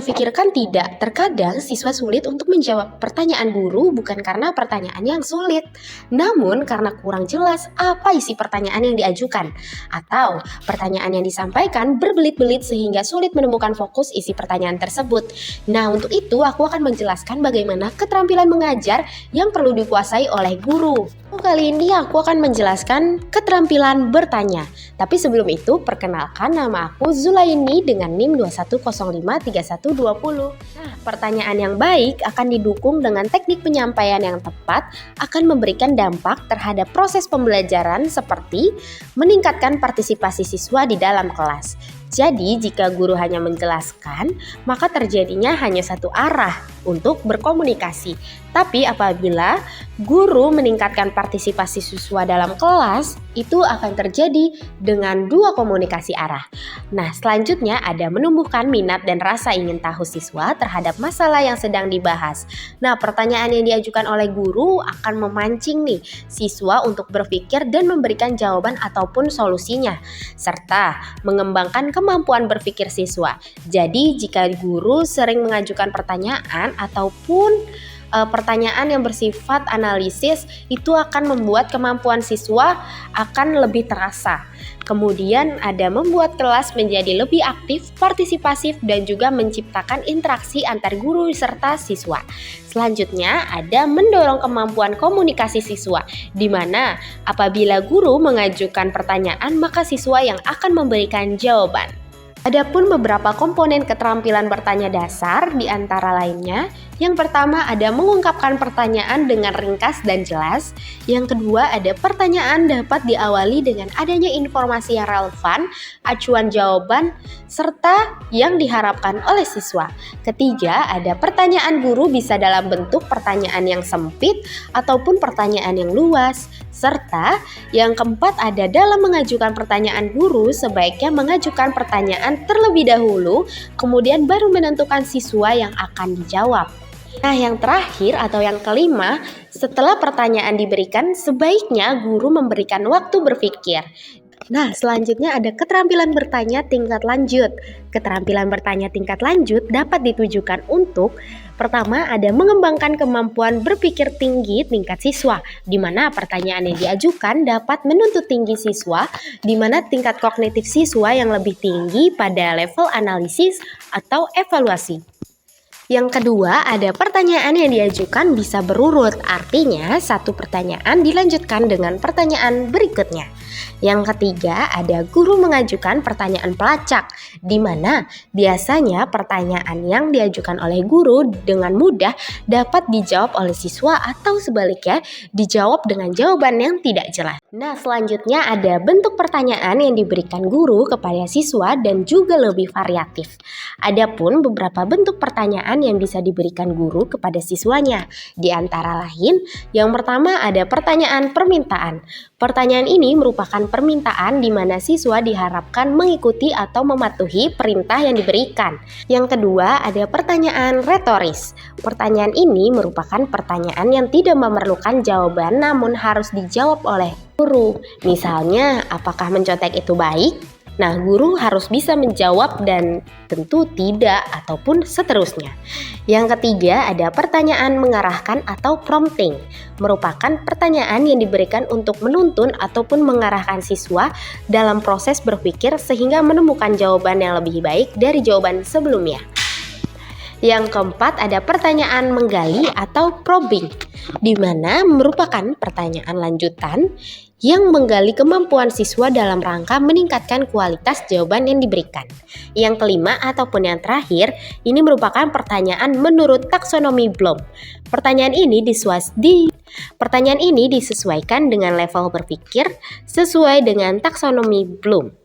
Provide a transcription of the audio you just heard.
terfikirkan tidak? Terkadang siswa sulit untuk menjawab pertanyaan guru bukan karena pertanyaan yang sulit, namun karena kurang jelas apa isi pertanyaan yang diajukan, atau pertanyaan yang disampaikan berbelit-belit sehingga sulit menemukan fokus isi pertanyaan tersebut. Nah, untuk itu aku akan menjelaskan bagaimana keterampilan mengajar yang perlu dikuasai oleh guru. Kali ini aku akan menjelaskan keterampilan bertanya. Tapi sebelum itu, perkenalkan nama aku Zulaini dengan NIM 21053120. Nah, pertanyaan yang baik akan didukung dengan teknik penyampaian yang tepat, akan memberikan dampak terhadap proses pembelajaran seperti meningkatkan partisipasi siswa di dalam kelas. Jadi, jika guru hanya menjelaskan, maka terjadinya hanya satu arah untuk berkomunikasi. Tapi apabila guru meningkatkan partisipasi siswa dalam kelas, itu akan terjadi dengan dua komunikasi arah. Nah, selanjutnya ada menumbuhkan minat dan rasa ingin tahu siswa terhadap masalah yang sedang dibahas. Nah, pertanyaan yang diajukan oleh guru akan memancing nih siswa untuk berpikir dan memberikan jawaban ataupun solusinya, serta mengembangkan kemampuan berpikir siswa. Jadi, jika guru sering mengajukan pertanyaan ataupun pertanyaan yang bersifat analisis, itu akan membuat kemampuan siswa akan lebih terasa. Kemudian ada membuat kelas menjadi lebih aktif, partisipasif, dan juga menciptakan interaksi antar guru serta siswa. Selanjutnya ada mendorong kemampuan komunikasi siswa, di mana apabila guru mengajukan pertanyaan, maka siswa yang akan memberikan jawaban. Adapun beberapa komponen keterampilan bertanya dasar di antara lainnya, yang pertama ada mengungkapkan pertanyaan dengan ringkas dan jelas. Yang kedua ada pertanyaan dapat diawali dengan adanya informasi yang relevan, acuan jawaban, serta yang diharapkan oleh siswa. Ketiga ada pertanyaan guru bisa dalam bentuk pertanyaan yang sempit ataupun pertanyaan yang luas. Serta yang keempat ada dalam mengajukan pertanyaan guru sebaiknya mengajukan pertanyaan terlebih dahulu, kemudian baru menentukan siswa yang akan dijawab. Nah, yang terakhir atau yang kelima, setelah pertanyaan diberikan, sebaiknya guru memberikan waktu berpikir. Nah, selanjutnya ada keterampilan bertanya tingkat lanjut. Keterampilan bertanya tingkat lanjut dapat ditujukan untuk pertama, ada mengembangkan kemampuan berpikir tinggi tingkat siswa, di mana pertanyaan yang diajukan dapat menuntut tinggi siswa, di mana tingkat kognitif siswa yang lebih tinggi pada level analisis atau evaluasi. Yang kedua, ada pertanyaan yang diajukan bisa berurut, artinya satu pertanyaan dilanjutkan dengan pertanyaan berikutnya. Yang ketiga, ada guru mengajukan pertanyaan pelacak, di mana biasanya pertanyaan yang diajukan oleh guru dengan mudah dapat dijawab oleh siswa atau sebaliknya dijawab dengan jawaban yang tidak jelas. Nah, selanjutnya ada bentuk pertanyaan yang diberikan guru kepada siswa dan juga lebih variatif. Adapun beberapa bentuk pertanyaan yang bisa diberikan guru kepada siswanya, di antara lain, yang pertama ada pertanyaan permintaan. Pertanyaan ini merupakan permintaan di mana siswa diharapkan mengikuti atau mematuhi perintah yang diberikan. Yang kedua, ada pertanyaan retoris. Pertanyaan ini merupakan pertanyaan yang tidak memerlukan jawaban namun harus dijawab oleh guru. Misalnya, apakah mencontek itu baik? Nah, guru harus bisa menjawab dan tentu tidak ataupun seterusnya. Yang ketiga, ada pertanyaan mengarahkan atau prompting. Merupakan pertanyaan yang diberikan untuk menuntun ataupun mengarahkan siswa dalam proses berpikir sehingga menemukan jawaban yang lebih baik dari jawaban sebelumnya. Yang keempat ada pertanyaan menggali atau probing, di mana merupakan pertanyaan lanjutan yang menggali kemampuan siswa dalam rangka meningkatkan kualitas jawaban yang diberikan. Yang kelima ataupun yang terakhir, ini merupakan pertanyaan menurut taksonomi Bloom. Pertanyaan ini disesuaikan dengan level berpikir sesuai dengan taksonomi Bloom.